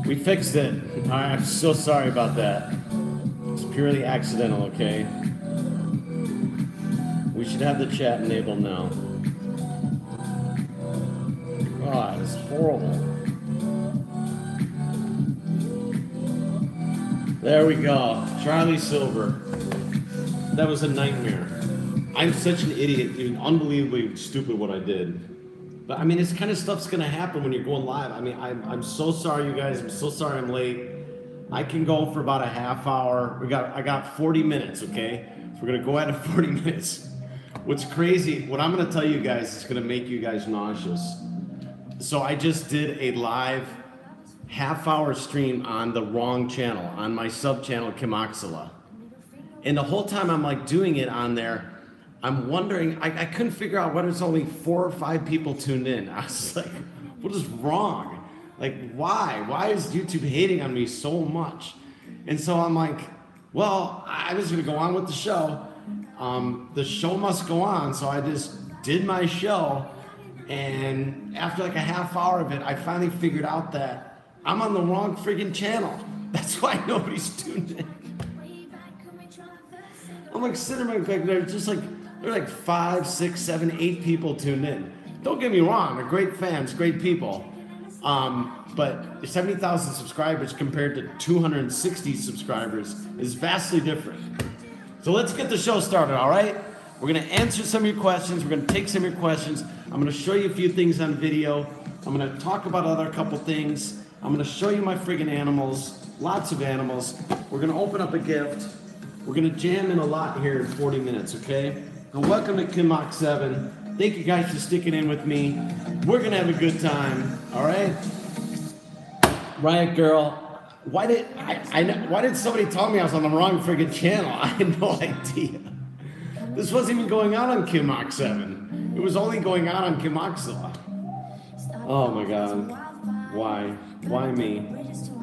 We fixed it. All right, I'm so sorry about that. It's purely accidental, okay? We should have the chat enabled now. God, it's horrible. There we go. Charlie Silver. That was a nightmare. I'm such an idiot, dude. Unbelievably stupid what I did. But I mean, this kind of stuff's gonna happen when you're going live. I mean, I'm so sorry, you guys. I'm so sorry I'm late. I can go for about a half hour. I got 40 minutes, okay? So we're gonna go at it 40 minutes. What's crazy, what I'm gonna tell you guys is gonna make you guys nauseous. So I just did a live half-hour stream on the wrong channel, on my sub-channel Kimoxila. And the whole time I'm like doing it on there, I'm wondering, I couldn't figure out whether it's only 4 or 5 people tuned in. I was like, what is wrong? Like, why? Why is YouTube hating on me so much? And so I'm like, well, I was gonna go on with the show. The show must go on, so I just did my show. And after like a half hour of it, I finally figured out that I'm on the wrong friggin' channel. That's why nobody's tuned in. I'm like sitting there, like, there are like 5, 6, 7, 8 people tuned in. Don't get me wrong, they're great fans, great people. But 70,000 subscribers compared to 260 subscribers is vastly different. So let's get the show started, all right? We're gonna answer some of your questions. We're gonna take some of your questions. I'm gonna show you a few things on video. I'm gonna talk about other couple things. I'm gonna show you my friggin' animals, lots of animals. We're gonna open up a gift. We're gonna jam in a lot here in 40 minutes, okay? So welcome to Kimox 7. Thank you guys for sticking in with me. We're gonna have a good time, all right? Riot Girl, why did somebody tell me I was on the wrong friggin' channel? I had no idea. This wasn't even going out on Kimox 7. It was only going out on Kimoxila. Oh my God. Why? Why me?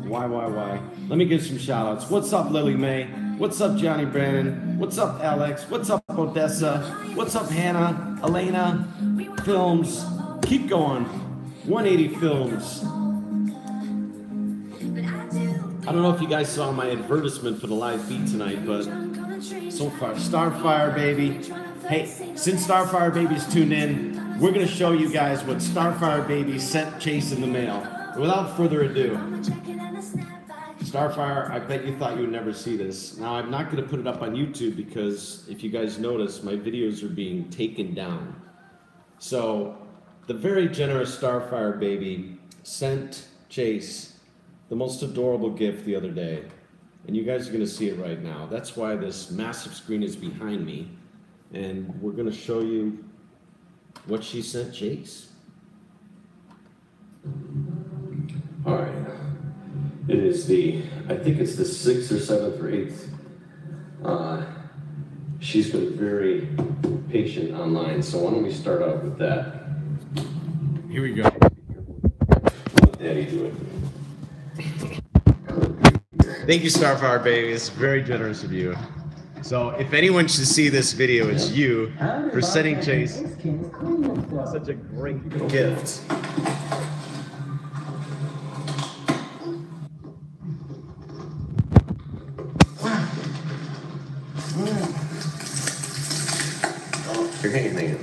Why? Let me give some shout outs. What's up, Lily Mae? What's up, Johnny Brandon? What's up, Alex? What's up, Odessa? What's up, Hannah? Elena? Films. Keep going. 180 Films. I don't know if you guys saw my advertisement for the live feed tonight, but so far, Starfire Baby. Hey, since Starfire Baby's tuned in, we're going to show you guys what Starfire Baby sent Chase in the mail. Without further ado, Starfire, I bet you thought you would never see this. Now, I'm not going to put it up on YouTube because if you guys notice, my videos are being taken down. So, the very generous Starfire Baby sent Chase the most adorable gift the other day. And you guys are going to see it right now. That's why this massive screen is behind me. And we're going to show you what she sent Chase. All right. It is I think it's the 6th or 7th or 8th. She's been very patient online. So why don't we start out with that? Here we go. Let Daddy do it. Thank you, Starfire Baby. It's very generous of you. So, if anyone should see this video, it's you for sending Chase such a great gift.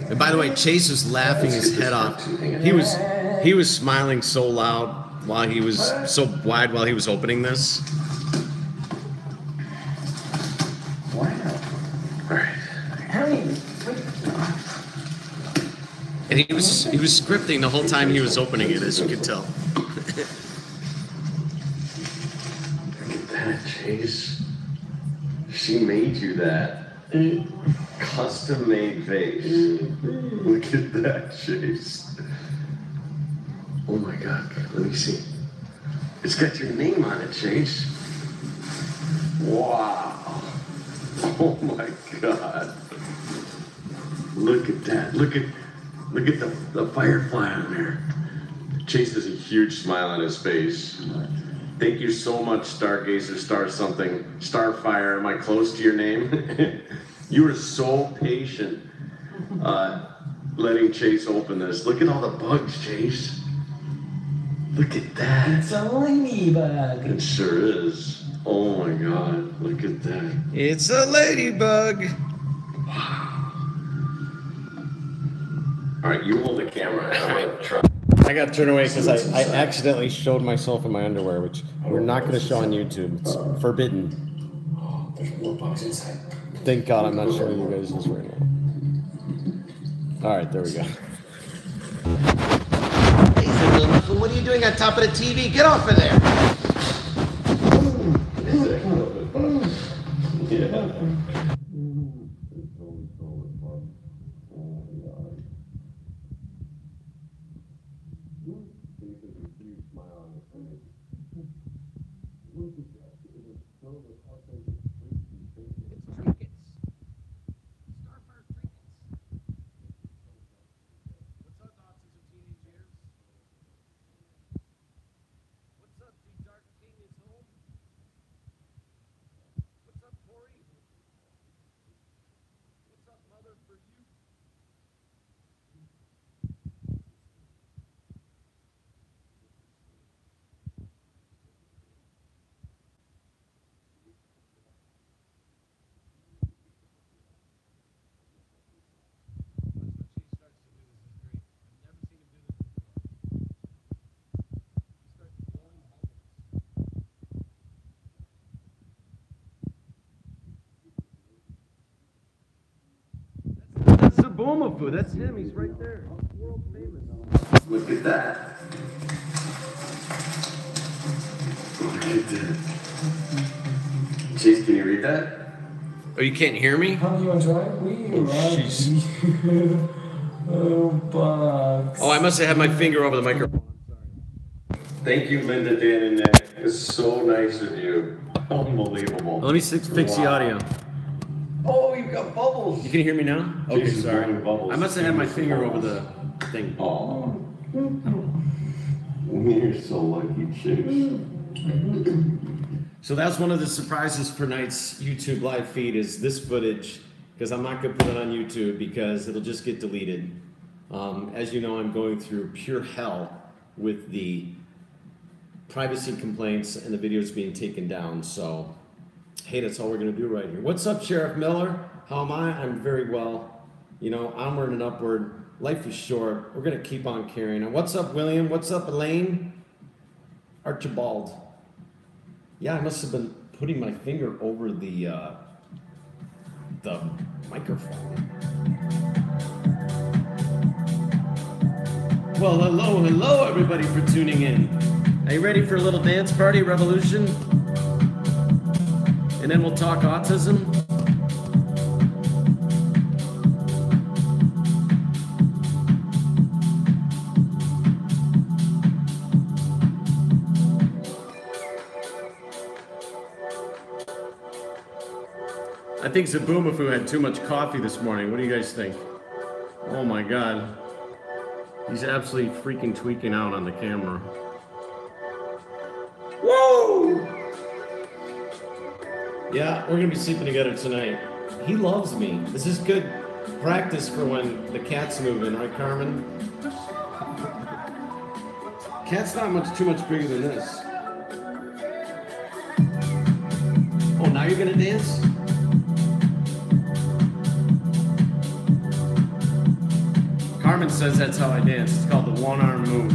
And by the way, Chase was laughing his head off. He was smiling so loud while he was so wide while he was opening this. And he was scripting the whole time he was opening it, as you can tell. Look at that, Chase. She made you that. Custom made vase. Look at that, Chase. Oh my God, let me see. It's got your name on it, Chase. Wow. Oh my God. Look at that. Look at the firefly on there. Chase has a huge smile on his face. Thank you so much, Stargazer, Star something, Starfire. Am I close to your name? You were so patient letting Chase open this. Look at all the bugs, Chase. Look at that. It's a ladybug. It sure is. Oh my God, look at that. It's a ladybug. All right, you hold the camera. I'm gonna try. I got to turn away because I accidentally showed myself in my underwear, which we're not going to show on YouTube. It's forbidden. Oh, there's more bugs inside. Thank God I'm not showing you guys this right now. All right, there we go. What are you doing on top of the TV? Get off of there. Yeah. That's the Bomafu. That's him. He's right there. World famous. Look at that. Look at that. Chase, can you read that? Oh, you can't hear me? How do you want to try? Jeez. Oh, bugs. Oh, I must have had my finger over the microphone. Thank you, Linda, Dan, and Nick. It's so nice of you. Unbelievable. Let me fix the audio. Oh, you've got bubbles. You can hear me now? Okay, Jason's sorry. blowing bubbles. I must have had my finger over the thing. Oh. You're so lucky, Chase. So that's one of the surprises for tonight's YouTube live feed is this footage, because I'm not going to put it on YouTube because it'll just get deleted. As you know, I'm going through pure hell with the privacy complaints and the videos being taken down. So, hey, that's all we're going to do right here. What's up, Sheriff Miller? How am I? I'm very well. You know, onward and upward. Life is short. We're going to keep on carrying on. What's up, William? What's up, Elaine? Archibald. Yeah, I must have been putting my finger over the microphone. Well, hello, everybody, for tuning in. Are you ready for a little dance party revolution? And then we'll talk autism. I think Zabumafu had too much coffee this morning. What do you guys think? Oh my God. He's absolutely freaking tweaking out on the camera. Whoa! Yeah, we're gonna be sleeping together tonight. He loves me. This is good practice for when the cat's moving, right, Carmen? Cat's not too much bigger than this. Oh, now you're gonna dance? Carmen says that's how I dance. It's called the one-arm move.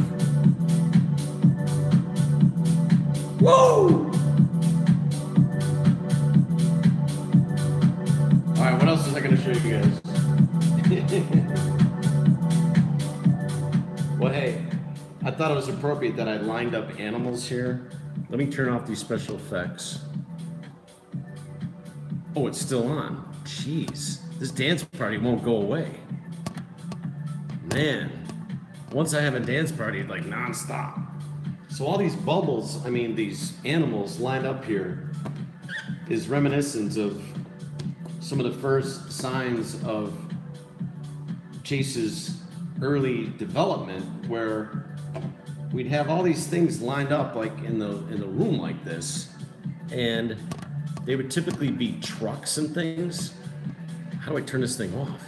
Whoa! All right, what else was I going to show you guys? Well, hey, I thought it was appropriate that I lined up animals here. Let me turn off these special effects. Oh, it's still on. Jeez, this dance party won't go away. Man, once I have a dance party, like nonstop. So all these bubbles, I mean, these animals lined up here is reminiscent of some of the first signs of Chase's early development, where we'd have all these things lined up like in the room like this, and they would typically be trucks and things. How do I turn this thing off?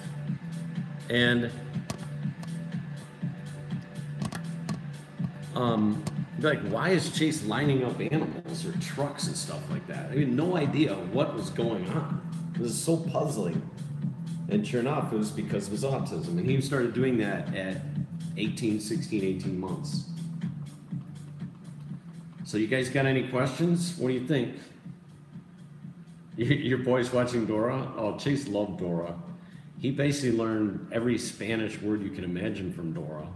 And They're like, why is Chase lining up animals or trucks and stuff like that? I had no idea what was going on. It was so puzzling. And sure enough, it was because of his autism. And he started doing that at 18 months. So you guys got any questions? What do you think? Your boy's watching Dora? Oh, Chase loved Dora. He basically learned every Spanish word you can imagine from Dora.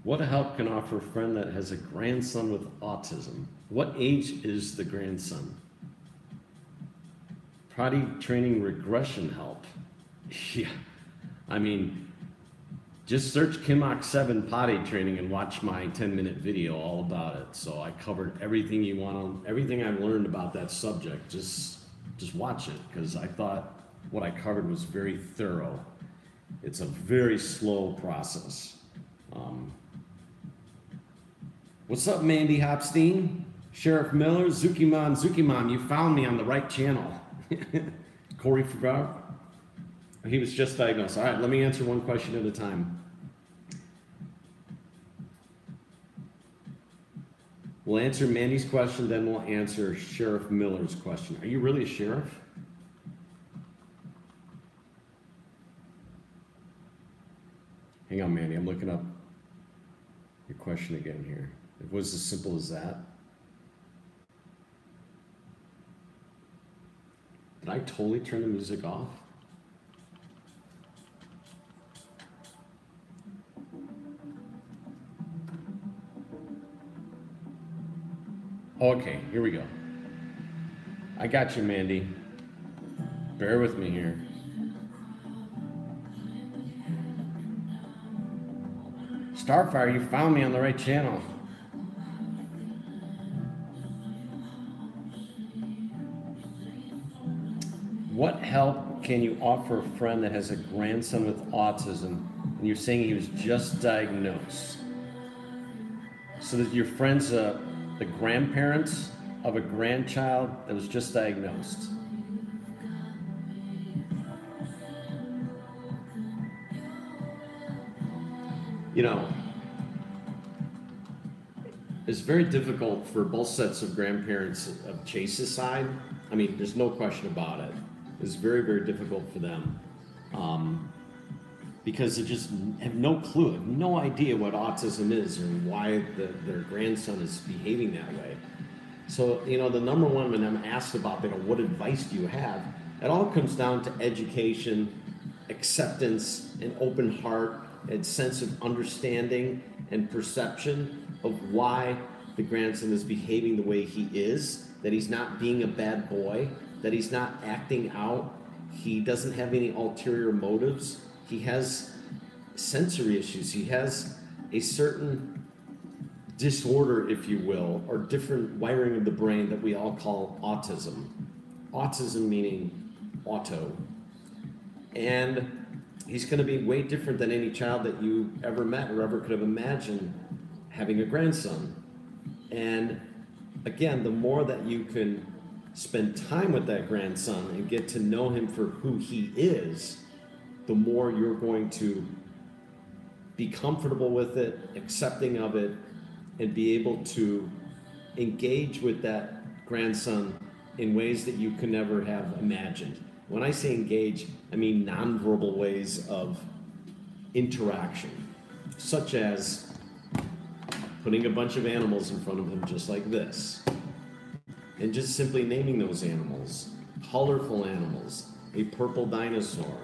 What help can offer a friend that has a grandson with autism? What age is the grandson? Potty training regression help. Yeah, I mean, just search Kimok 7 potty training and watch my 10-minute video all about it. So I covered everything you want, everything I've learned about that subject. Just watch it, because I thought what I covered was very thorough. It's a very slow process. What's up, Mandy Hopstein? Sheriff Miller, Zuki Mom, you found me on the right channel. Corey Fugard. He was just diagnosed. All right, let me answer one question at a time. We'll answer Mandy's question, then we'll answer Sheriff Miller's question. Are you really a sheriff? Hang on, Mandy, I'm looking up your question again here. It was as simple as that. Did I totally turn the music off? Okay, here we go. I got you, Mandy. Bear with me here. Starfire, you found me on the right channel. What help can you offer a friend that has a grandson with autism, and you're saying he was just diagnosed? So that your friend's the grandparents of a grandchild that was just diagnosed. You know, it's very difficult for both sets of grandparents of Chase's side. I mean, there's no question about it. It's very, very difficult for them because they just have no clue, have no idea what autism is or why their grandson is behaving that way. So, you know, the number one when I'm asked about, you know, what advice do you have? It all comes down to education, acceptance, an open heart, and sense of understanding and perception of why the grandson is behaving the way he is, that he's not being a bad boy, that he's not acting out, he doesn't have any ulterior motives, he has sensory issues, he has a certain disorder, if you will, or different wiring of the brain that we all call autism. Autism meaning auto. And he's going to be way different than any child that you ever met or ever could have imagined having a grandson. And again, the more that you can spend time with that grandson and get to know him for who he is, the more you're going to be comfortable with it, accepting of it, and be able to engage with that grandson in ways that you could never have imagined. When I say engage, I mean nonverbal ways of interaction, such as putting a bunch of animals in front of him just like this, and just simply naming those animals, colorful animals, a purple dinosaur,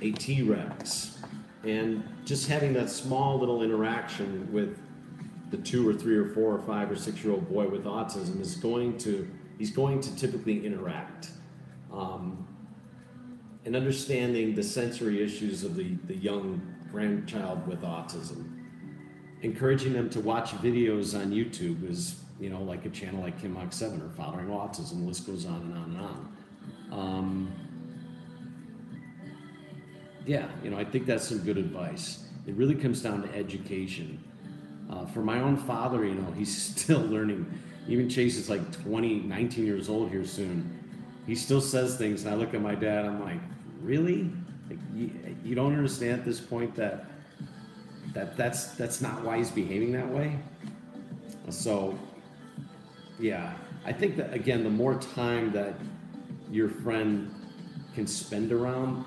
a T-Rex, and just having that small little interaction with the 2 or 3 or 4 or 5 or 6-year-old boy with autism is he's going to typically interact. And understanding the sensory issues of the young grandchild with autism. Encouraging them to watch videos on YouTube is, you know, like a channel like Kimok 7 or Following Autism, the list goes on and on and on. Yeah, you know, I think that's some good advice. It really comes down to education. For my own father, you know, he's still learning. Even Chase is like 19 years old here soon. He still says things, and I look at my dad, I'm like, really? Like, you don't understand at this point that that's not why he's behaving that way. So, yeah, I think that again, the more time that your friend can spend around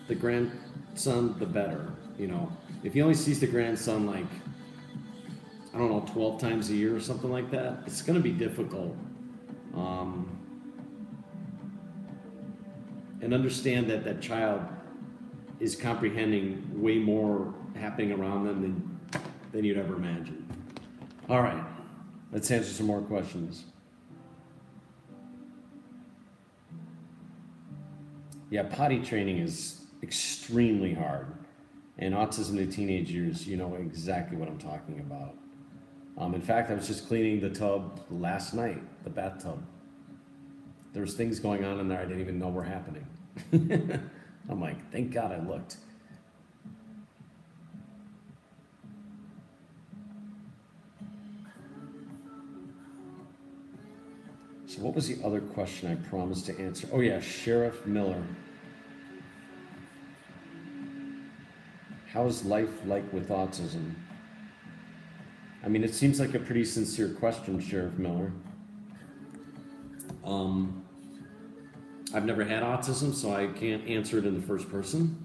the grandson, the better. You know, if he only sees the grandson like, I don't know, 12 times a year or something like that, it's going to be difficult. And understand that that child is comprehending way more happening around them than you'd ever imagine. All right, let's answer some more questions. Yeah, potty training is extremely hard. And autism in teenage years, you know exactly what I'm talking about. In fact, I was just cleaning the tub last night, the bathtub. There was things going on in there I didn't even know were happening. I'm like, thank God I looked. So what was the other question I promised to answer? Oh yeah, Sheriff Miller. How is life like with autism? I mean, it seems like a pretty sincere question, Sheriff Miller. I've never had autism, so I can't answer it in the first person.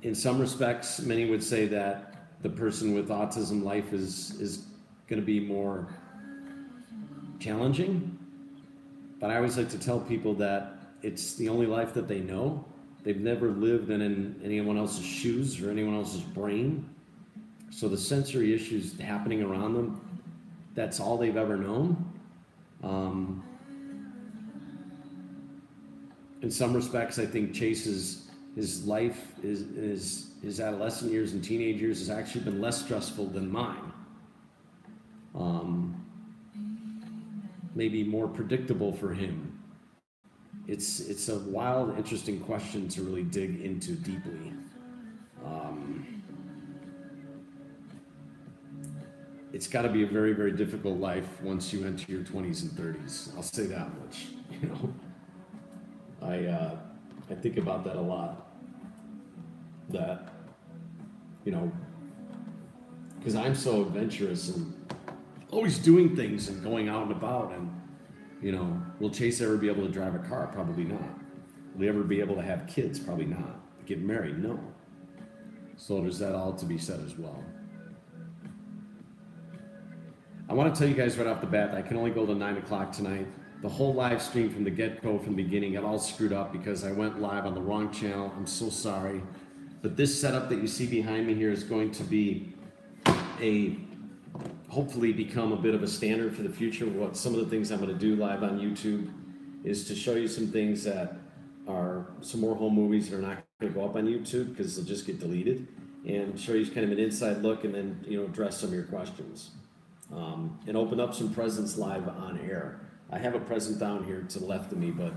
In some respects, many would say that the person with autism life is going to be more challenging. But I always like to tell people that it's the only life that they know. They've never lived in anyone else's shoes or anyone else's brain. So the sensory issues happening around them, that's all they've ever known. In some respects, I think Chase's his life, his adolescent years and teenage years has actually been less stressful than mine. Maybe more predictable for him. It's a wild, interesting question to really dig into deeply. It's got to be a very, very difficult life once you enter your 20s and 30s. I'll say that much. You know, I think about that a lot. That, you know, because I'm so adventurous and always doing things and going out and about, and you know, will Chase ever be able to drive a car? Probably not. Will he ever be able to have kids? Probably not. Get married? No. So there's that all to be said as well. I want to tell you guys right off the bat, I can only go to 9 o'clock tonight. The whole live stream from the get-go, from the beginning, got all screwed up because I went live on the wrong channel. I'm so sorry. But this setup that you see behind me here is going to be hopefully become a bit of a standard for the future. What some of the things I'm going to do live on YouTube is to show you some things that are some more home movies that are not going to go up on YouTube because they'll just get deleted, and show you kind of an inside look, and then, you know, address some of your questions. And open up some presents live on air. I have a present down here to the left of me, but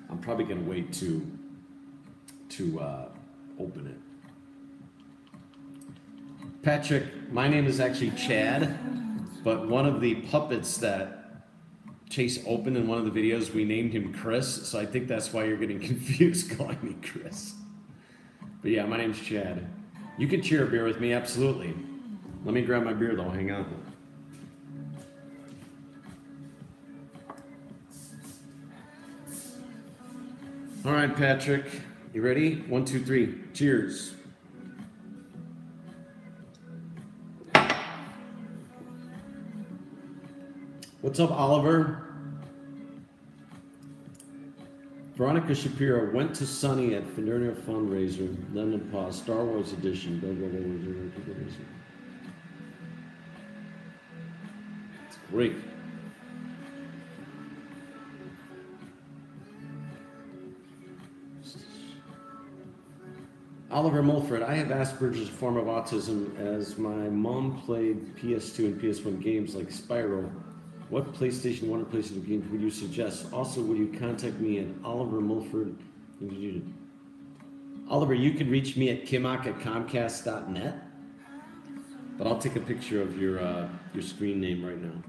I'm probably going to wait to open it. Patrick, my name is actually Chad, but one of the puppets that Chase opened in one of the videos, we named him Chris, so I think that's why you're getting confused calling me Chris. But yeah, my name's Chad. You can cheer a beer with me, absolutely. Let me grab my beer though, hang on. All right, Patrick, you ready? 1, 2, 3, cheers. What's up, Oliver? Veronica Shapiro went to Sunny at Federer fundraiser, Lemon Paw, Star Wars edition. It's great. Oliver Mulford, I have Asperger's, a form of autism, as my mom played PS2 and PS1 games like Spyro. What PlayStation 1 or PlayStation games would you suggest? Also, would you contact me at Oliver Mulford? Oliver, you can reach me at kimok@comcast.net, but I'll take a picture of your screen name right now,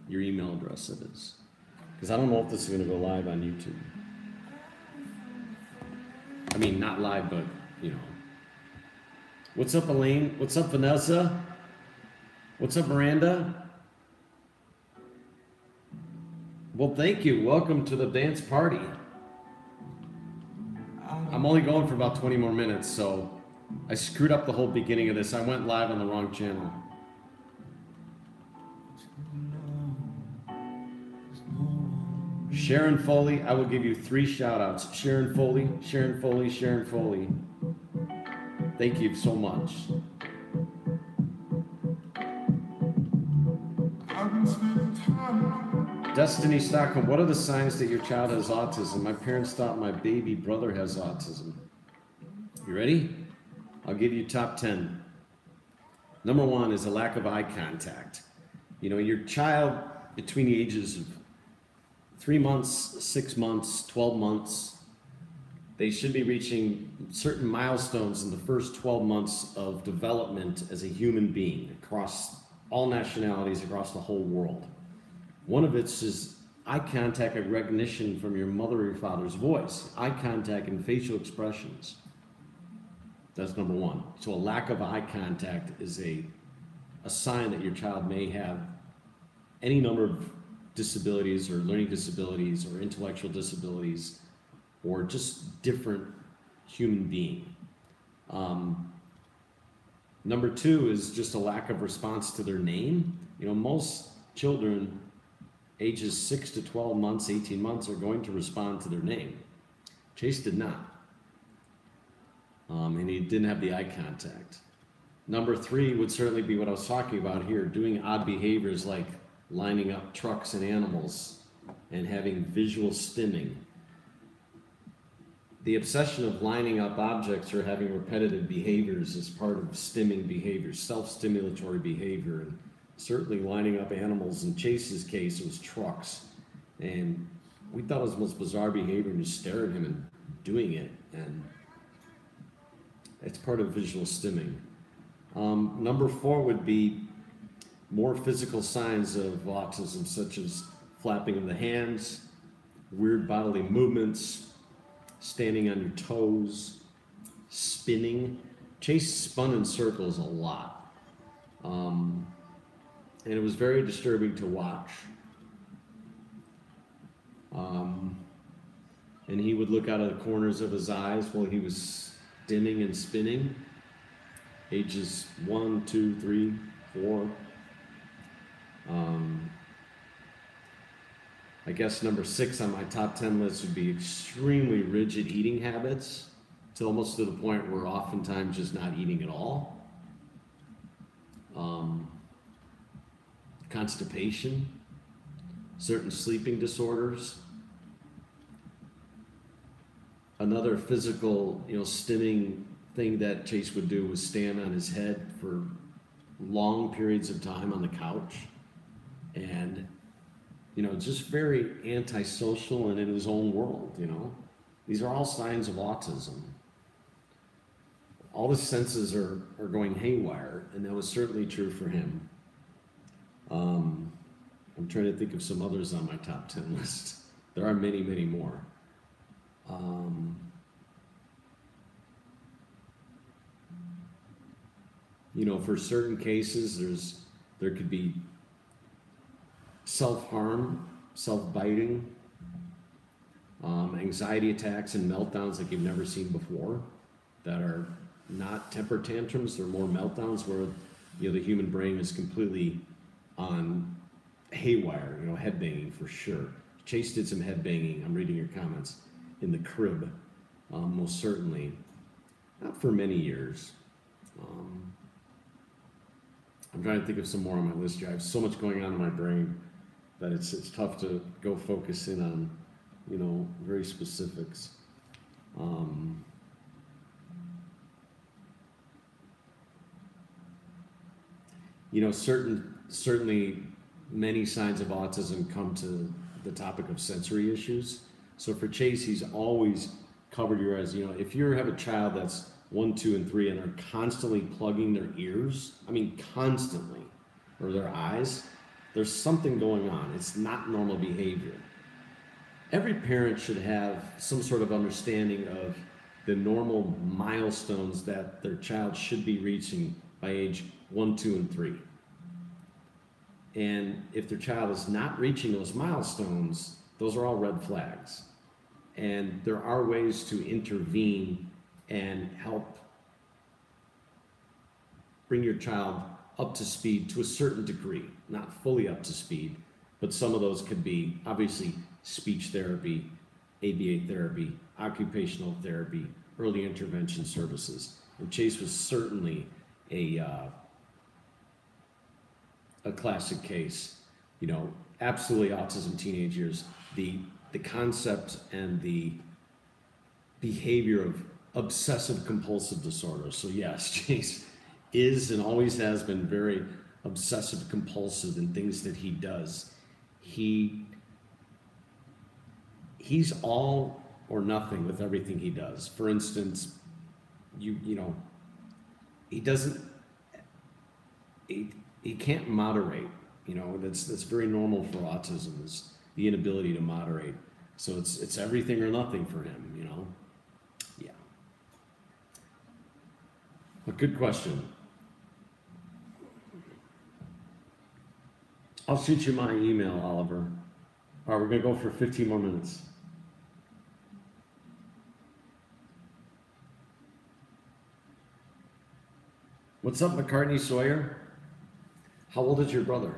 your email address it is, because I don't know if this is going to go live on YouTube. I mean, not live, but you know. What's up, Elaine? What's up, Vanessa? What's up, Miranda? Well, thank you. Welcome to the dance party. I'm only going for about 20 more minutes, so I screwed up the whole beginning of this. I went live on the wrong channel. Sharon Foley, I will give you 3 shout-outs. Sharon Foley, Sharon Foley, Sharon Foley. Thank you so much. Destiny Stockholm, what are the signs that your child has autism? My parents thought my baby brother has autism. You ready? I'll give you top 10. Number 1 is a lack of eye contact. You know, your child between the ages of 3 months, 6 months, 12 months, they should be reaching certain milestones in the first 12 months of development as a human being across all nationalities, across the whole world. One of it's is eye contact and recognition from your mother or your father's voice, eye contact and facial expressions. That's number 1. So a lack of eye contact is a sign that your child may have any number of disabilities or learning disabilities or intellectual disabilities or just different human being. Number 2 is just a lack of response to their name. You know, most children ages 6 to 12 months, 18 months are going to respond to their name. Chase did not. And he didn't have the eye contact. Number 3 would certainly be what I was talking about here, doing odd behaviors like lining up trucks and animals and having visual stimming. The obsession of lining up objects or having repetitive behaviors is part of stimming behavior, self-stimulatory behavior. And certainly lining up animals. In Chase's case, it was trucks. And we thought it was the most bizarre behavior and just stare at him and doing it. And it's part of visual stimming. Number 4 would be more physical signs of autism, such as flapping of the hands, weird bodily movements, standing on your toes, spinning. Chase spun in circles a lot. And it was very disturbing to watch. And he would look out of the corners of his eyes while he was stimming and spinning. Ages 1, 2, 3, 4. I guess number 6 on my top 10 list would be extremely rigid eating habits, to almost to the point where oftentimes just not eating at all. Constipation, certain sleeping disorders. Another physical, stimming thing that Chase would do was stand on his head for long periods of time on the couch. And, just very antisocial and in his own world, These are all signs of autism. All the senses are going haywire, and that was certainly true for him. I'm trying to think of some others on my top 10 list. There are many, many more. For certain cases, there could be self-harm, self-biting, anxiety attacks and meltdowns like you've never seen before that are not temper tantrums. They're more meltdowns where, the human brain is completely on haywire, head banging for sure. Chase did some head banging, I'm reading your comments, in the crib, most certainly. Not for many years. I'm trying to think of some more on my list here. I have so much going on in my brain that it's tough to go focus in on, very specifics. Certainly many signs of autism come to the topic of sensory issues. So for Chase, he's always covered your eyes. If you have a child that's 1, 2, and 3 and are constantly plugging their ears, constantly, or their eyes, there's something going on. It's not normal behavior. Every parent should have some sort of understanding of the normal milestones that their child should be reaching by age 1, 2, and 3. And if their child is not reaching those milestones, those are all red flags. And there are ways to intervene and help bring your child up to speed to a certain degree, not fully up to speed, but some of those could be obviously speech therapy, ABA therapy, occupational therapy, early intervention services. And Chase was certainly a classic case. You know, absolutely autism teenagers, the concept and the behavior of obsessive compulsive disorder. So yes, Chase is and always has been very obsessive compulsive in things that he does. He's all or nothing with everything he does. For instance, you know, he can't moderate. You know, that's very normal for autism, is the inability to moderate. So it's everything or nothing for him, you know. Yeah. A good question. I'll shoot you my email, Oliver. All right, we're gonna go for 15 more minutes. What's up, McCartney Sawyer? How old is your brother?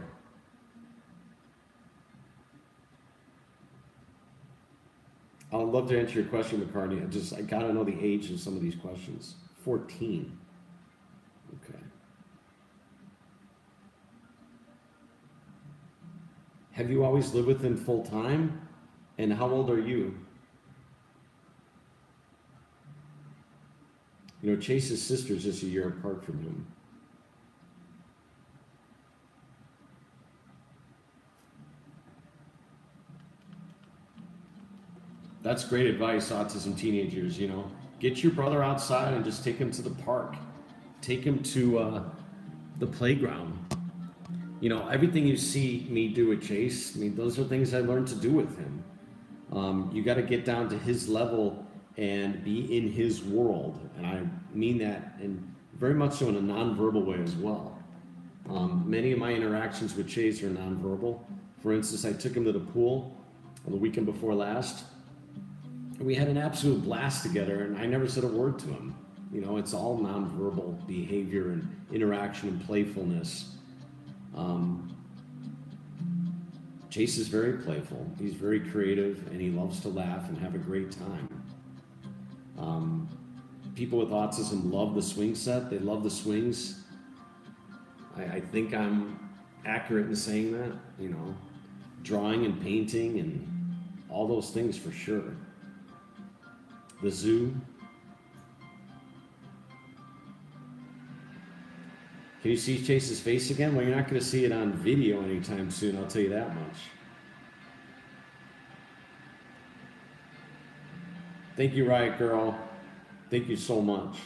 I would love to answer your question, McCartney. I gotta know the age of some of these questions. 14. Okay. Have you always lived with him full time? And how old are you? You know, Chase's sister is just a year apart from him. That's great advice, autism teenagers, you know. Get your brother outside and just take him to the park. Take him to the playground. You know, everything you see me do with Chase, I mean, those are things I learned to do with him. You got to get down to his level and be in his world. And I mean that in very much so in a nonverbal way as well. Many of my interactions with Chase are nonverbal. For instance, I took him to the pool on the weekend before last. And we had an absolute blast together, and I never said a word to him. You know, it's all nonverbal behavior and interaction and playfulness. Chase is very playful. He's very creative, and he loves to laugh and have a great time. People with autism love the swing set. They love the swings. I think I'm accurate in saying that, you know, drawing and painting and all those things for sure. The zoo. Can you see Chase's face again? Well, you're not going to see it on video anytime soon, I'll tell you that much. Thank you, Riot Girl. Thank you so much.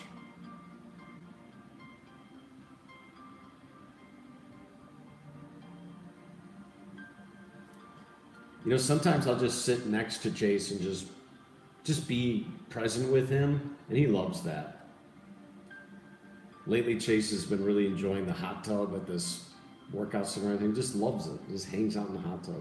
You know, sometimes I'll just sit next to Chase and just be present with him, and he loves that. Lately, Chase has been really enjoying the hot tub at this workout center and everything. Just loves it. Just hangs out in the hot tub.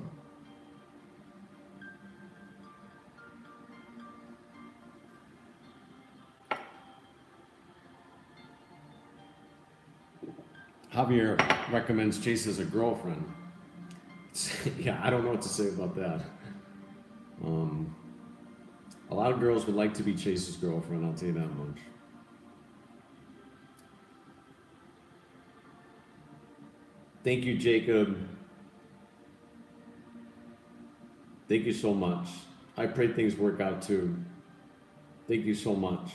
Javier recommends Chase as a girlfriend. Yeah, I don't know what to say about that. A lot of girls would like to be Chase's girlfriend, I'll tell you that much. Thank you, Jacob. Thank you so much. I pray things work out too. Thank you so much.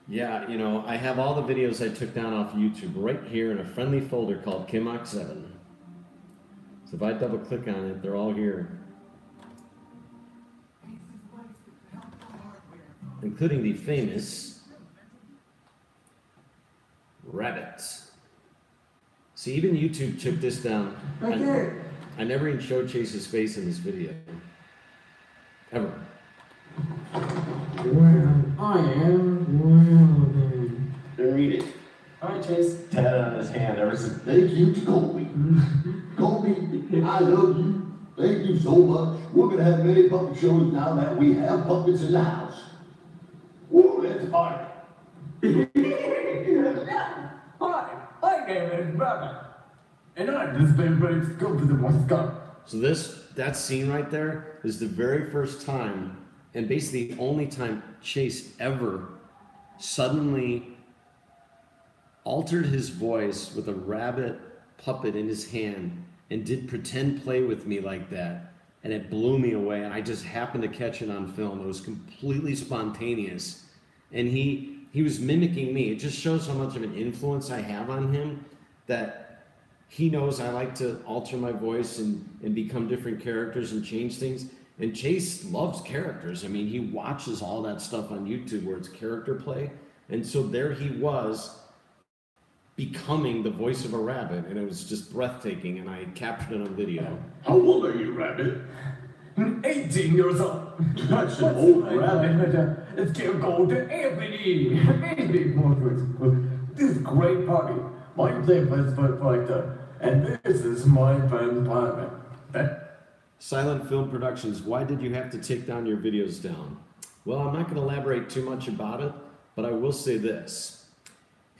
Yeah, you know, I have all the videos I took down off YouTube right here in a friendly folder called Kimok7. So if I double click on it, they're all here. Including the famous rabbits. See, even YouTube took this down. Right there. I never even showed Chase's face in this video. Ever. Well, I am. And read it. All right, Chase. Tat on his hand ever since. Thank you to Colby. Colby, I love you. Thank you so much. We're going to have many puppet shows now that we have puppets in the house. Woo, let's party. Hi, my name is Rabbit, and I've just been ready to go to the Wisconsin. So that scene right there is the very first time, and basically the only time Chase ever suddenly altered his voice with a rabbit puppet in his hand and did pretend play with me like that. And it blew me away. And I just happened to catch it on film. It was completely spontaneous. And he was mimicking me. It just shows how much of an influence I have on him, that he knows I like to alter my voice and become different characters and change things. And Chase loves characters. I mean, he watches all that stuff on YouTube where it's character play. And so there he was, becoming the voice of a rabbit, and it was just breathtaking, and I captured it on video. How old are you, Rabbit? 18 years old. That's an old rabbit. It's gonna go to Anthony. This great party. My place is fighter, and this is my friend Planet. Silent Film Productions, why did you have to take down your videos down? Well, I'm not going to elaborate too much about it, but I will say this.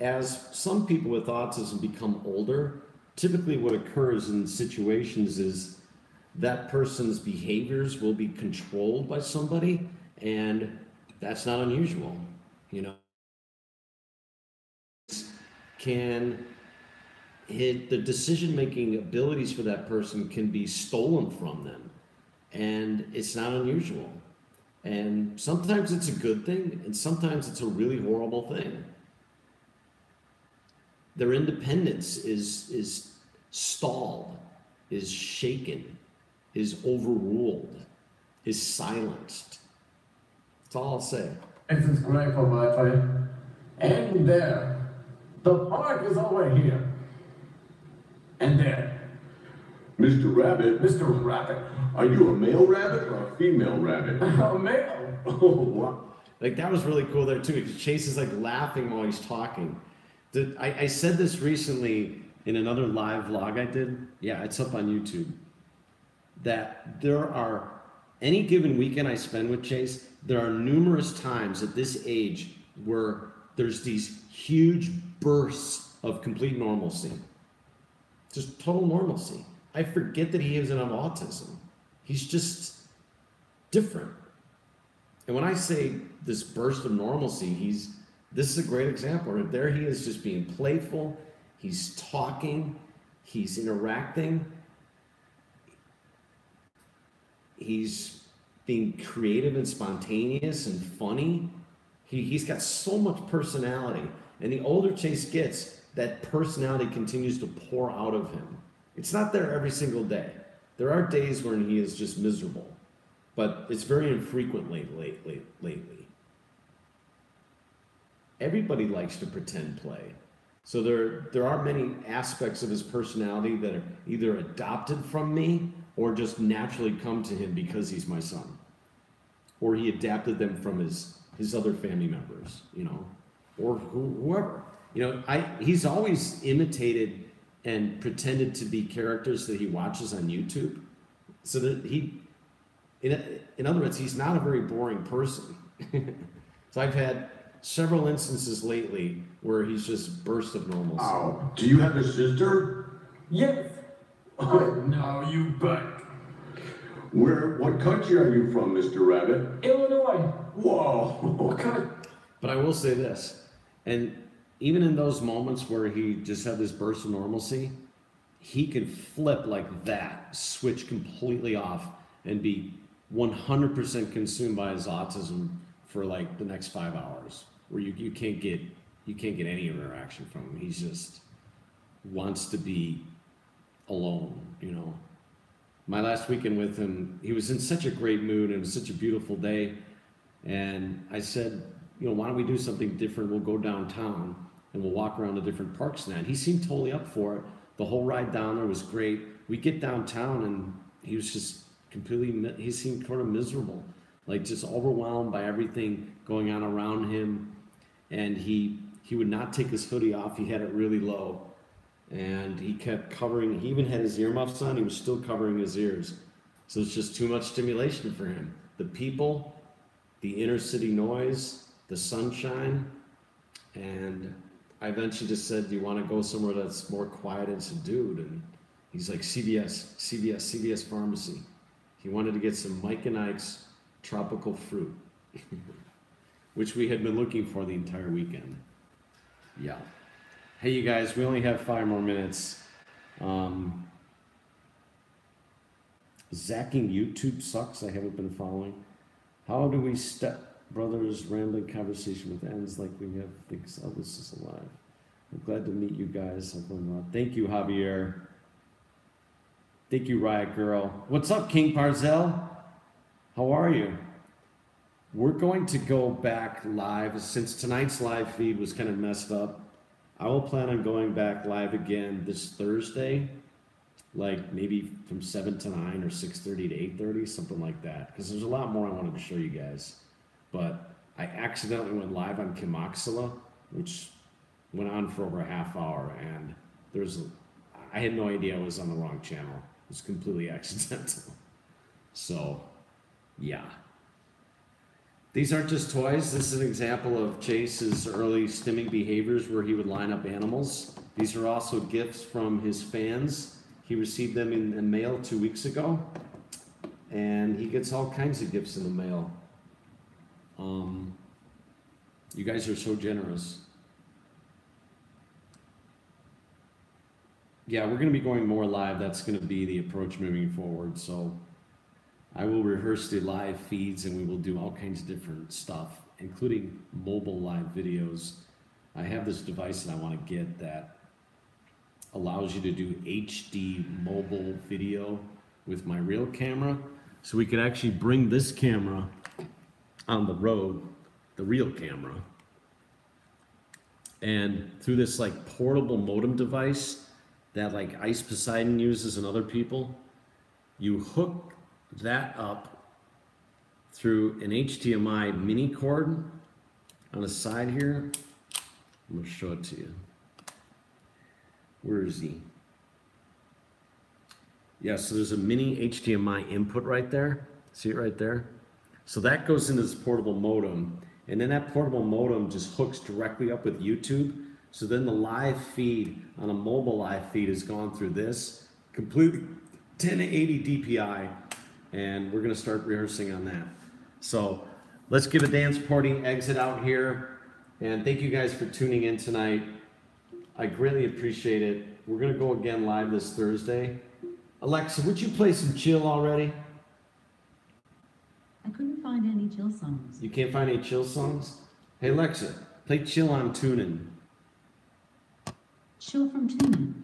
As some people with autism become older, typically what occurs in situations is that person's behaviors will be controlled by somebody, and that's not unusual. You know, the decision-making abilities for that person can be stolen from them, and it's not unusual. And sometimes it's a good thing, and sometimes it's a really horrible thing. Their independence is stalled, is shaken, is overruled, is silenced. That's all I'll say. This is great for my friend. And there, the park is over here. And there, Mr. Rabbit, Mr. Rabbit. are you a male rabbit or a female rabbit? A male. Oh, wow. Like, that was really cool there too, because Chase is like laughing while he's talking. I said this recently in another live vlog I did. Yeah, it's up on YouTube. That there are, any given weekend I spend with Chase, there are numerous times at this age where there's these huge bursts of complete normalcy. Just total normalcy. I forget that he doesn't have autism. He's just different. And when I say this burst of normalcy, this is a great example. Right there he is, just being playful. He's talking. He's interacting. He's being creative and spontaneous and funny. He's got so much personality. And the older Chase gets, that personality continues to pour out of him. It's not there every single day. There are days when he is just miserable, but it's very infrequently lately. Everybody likes to pretend play. So there are many aspects of his personality that are either adopted from me or just naturally come to him because he's my son. Or he adapted them from his other family members, you know, or whoever. You know, he's always imitated and pretended to be characters that he watches on YouTube. So that in other words, he's not a very boring person. So I've had several instances lately where he's just burst of normalcy. Oh, do you have a sister? Yes. Oh, no, you bet. What country are you from, Mr. Rabbit? Illinois. Whoa. What kind of... But I will say this, and even in those moments where he just had this burst of normalcy, he could flip like that, switch completely off, and be 100% consumed by his autism for like the next 5 hours, where you can't get any interaction from him. He just wants to be alone, you know. My last weekend with him, he was in such a great mood and it was such a beautiful day. And I said, you know, why don't we do something different? We'll go downtown and we'll walk around the different parks now. And he seemed totally up for it. The whole ride down there was great. we get downtown and he was just completely, he seemed kind of miserable, like just overwhelmed by everything going on around him. And he would not take his hoodie off. He had it really low. And he kept covering, he even had his earmuffs on. He was still covering his ears. So it's just too much stimulation for him. The people, the inner city noise, the sunshine. And I eventually just said, do you want to go somewhere that's more quiet and subdued? And he's like, CVS Pharmacy. He wanted to get some Mike and Ike's tropical fruit, which we had been looking for the entire weekend. Yeah. Hey, you guys, we only have 5 more minutes. Zacking YouTube sucks. I haven't been following. How do we step brothers rambling conversation with ends like we have thinks Elvis is alive? I'm glad to meet you guys. Thank you, Javier. Thank you, Riot Girl. What's up, King Parzel? How are you? We're going to go back live since tonight's live feed was kind of messed up. I will plan on going back live again this Thursday, like maybe from 7 to 9 or 6:30 to 8:30, something like that. Because there's a lot more I wanted to show you guys. But I accidentally went live on Kimoxila, which went on for over a half hour, and I had no idea I was on the wrong channel. It was completely accidental. So, yeah. These aren't just toys. This is an example of Chase's early stimming behaviors where he would line up animals. These are also gifts from his fans. He received them in the mail 2 weeks ago, and he gets all kinds of gifts in the mail. You guys are so generous. Yeah, we're going to be going more live. That's going to be the approach moving forward. So I will rehearse the live feeds and we will do all kinds of different stuff, including mobile live videos. I have this device that I want to get that allows you to do HD mobile video with my real camera. So we could actually bring this camera on the road, the real camera, and through this like portable modem device that like Ice Poseidon uses and other people, you hook that up through an HDMI mini cord on the side here. I'm gonna show it to you. Where is he? Yeah, so there's a mini HDMI input right there. See it right there? So that goes into this portable modem, and then that portable modem just hooks directly up with YouTube. So then the live feed on a mobile live feed has gone through this completely 1080 DPI, and we're gonna start rehearsing on that. So let's give a dance party exit out here, and thank you guys for tuning in tonight. I greatly appreciate it. We're gonna go again live this Thursday. Alexa, would you play some chill already? I couldn't find any chill songs. You can't find any chill songs? Hey Alexa, play Chill on Tunin'. Chill from Tunin'.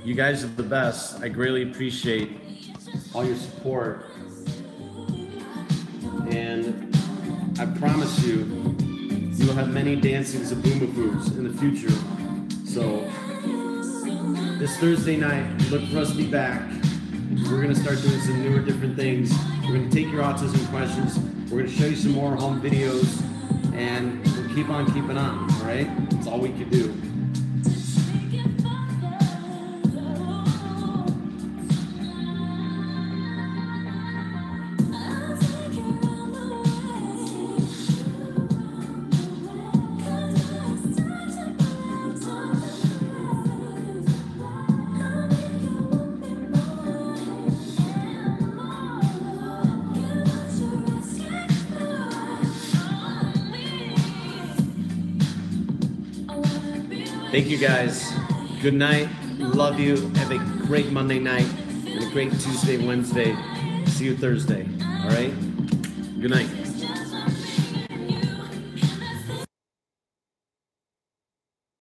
You guys are the best. I greatly appreciate all your support. And I promise you, you'll have many dancing Zaboomafoo's in the future. So this Thursday night, look for us to be back. We're gonna start doing some newer, different things. We're gonna take your autism questions. We're gonna show you some more home videos, and we'll keep on keeping on, all right? That's all we can do. Thank you guys. Good night. Love you. Have a great Monday night and a great Tuesday, Wednesday. See you Thursday. All right? Good night.